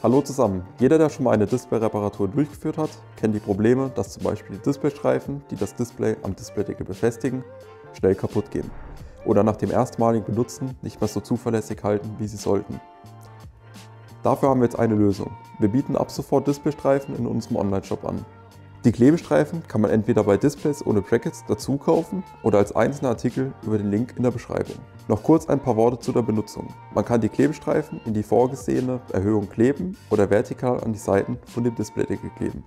Hallo zusammen! Jeder, der schon mal eine Display-Reparatur durchgeführt hat, kennt die Probleme, dass zum Beispiel die Displaystreifen, die das Display am Displaydeckel befestigen, schnell kaputt gehen oder nach dem erstmaligen Benutzen nicht mehr so zuverlässig halten, wie sie sollten. Dafür haben wir jetzt eine Lösung. Wir bieten ab sofort Displaystreifen in unserem Online-Shop an. Die Klebestreifen kann man entweder bei Displays ohne Brackets dazu kaufen oder als einzelne Artikel über den Link in der Beschreibung. Noch kurz ein paar Worte zu der Benutzung. Man kann die Klebestreifen in die vorgesehene Erhöhung kleben oder vertikal an die Seiten von dem Displaydeckel kleben.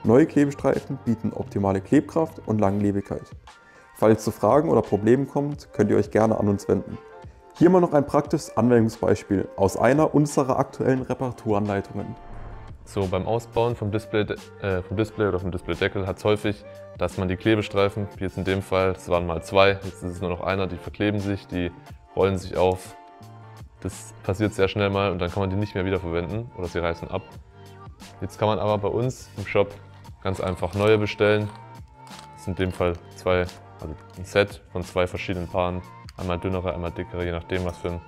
Neue Klebestreifen bieten optimale Klebkraft und Langlebigkeit. Falls es zu Fragen oder Problemen kommt, könnt ihr euch gerne an uns wenden. Hier mal noch ein praktisches Anwendungsbeispiel aus einer unserer aktuellen Reparaturanleitungen. So, beim Ausbauen vom Display oder vom Displaydeckel hat es häufig, dass man die Klebestreifen, wie jetzt in dem Fall, das waren mal zwei, jetzt ist es nur noch einer, die verkleben sich, die rollen sich auf. Das passiert sehr schnell mal und dann kann man die nicht mehr wiederverwenden oder sie reißen ab. Jetzt kann man aber bei uns im Shop ganz einfach neue bestellen. Das ist in dem Fall ein Set von zwei verschiedenen Paaren, einmal dünnere, einmal dickere, je nachdem was für ein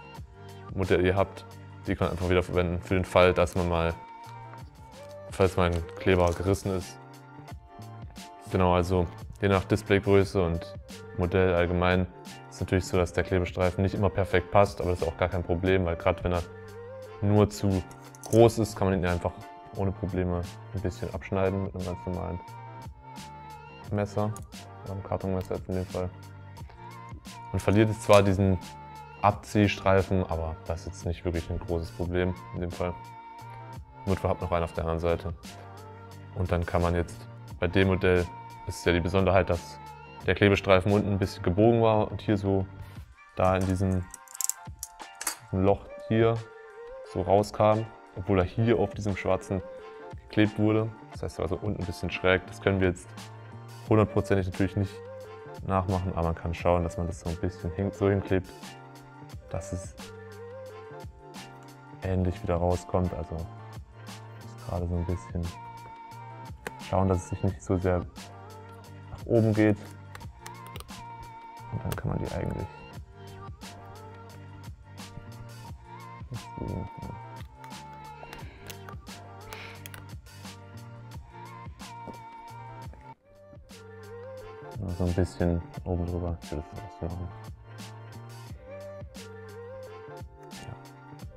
Modell ihr habt. Die kann man einfach wiederverwenden für den Fall, dass falls mein Kleber gerissen ist. Genau, also je nach Displaygröße und Modell allgemein ist es natürlich so, dass der Klebestreifen nicht immer perfekt passt, aber das ist auch gar kein Problem, weil gerade wenn er nur zu groß ist, kann man ihn einfach ohne Probleme ein bisschen abschneiden mit einem ganz normalen Messer, einem Kartonmesser jetzt in dem Fall. Man verliert jetzt zwar diesen Abziehstreifen, aber das ist jetzt nicht wirklich ein großes Problem in dem Fall. Notfall habt noch einen auf der anderen Seite. Und dann kann man jetzt, bei dem Modell ist ja die Besonderheit, dass der Klebestreifen unten ein bisschen gebogen war und hier so, da in diesem Loch hier so rauskam, obwohl er hier auf diesem schwarzen geklebt wurde. Das heißt, er war so unten ein bisschen schräg. Das können wir jetzt hundertprozentig natürlich nicht nachmachen, aber man kann schauen, dass man das so ein bisschen so hinklebt, dass es ähnlich wieder rauskommt. Also gerade so ein bisschen schauen, dass es sich nicht so sehr nach oben geht. Und dann kann man die eigentlich so ein bisschen oben drüber. Ich will das machen.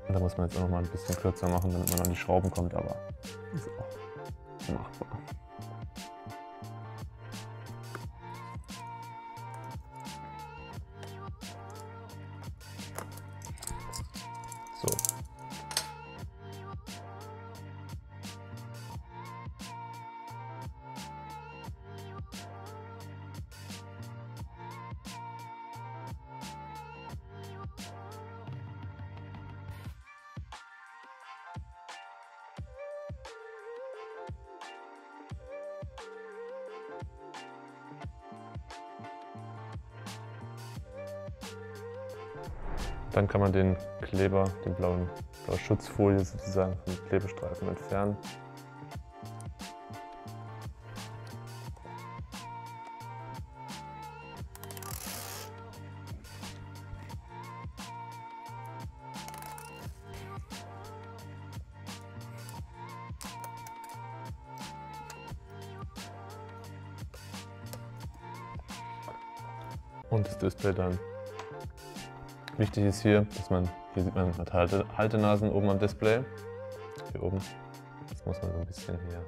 Und da muss man jetzt auch noch mal ein bisschen kürzer machen, damit man an die Schrauben kommt, aber ist auch machbar. So. Dann kann man den Kleber, die blaue Schutzfolie sozusagen vom Klebestreifen entfernen. Und das Display dann. Wichtig ist hier sieht man Haltenasen oben am Display. Hier oben. Das muss man so ein bisschen hier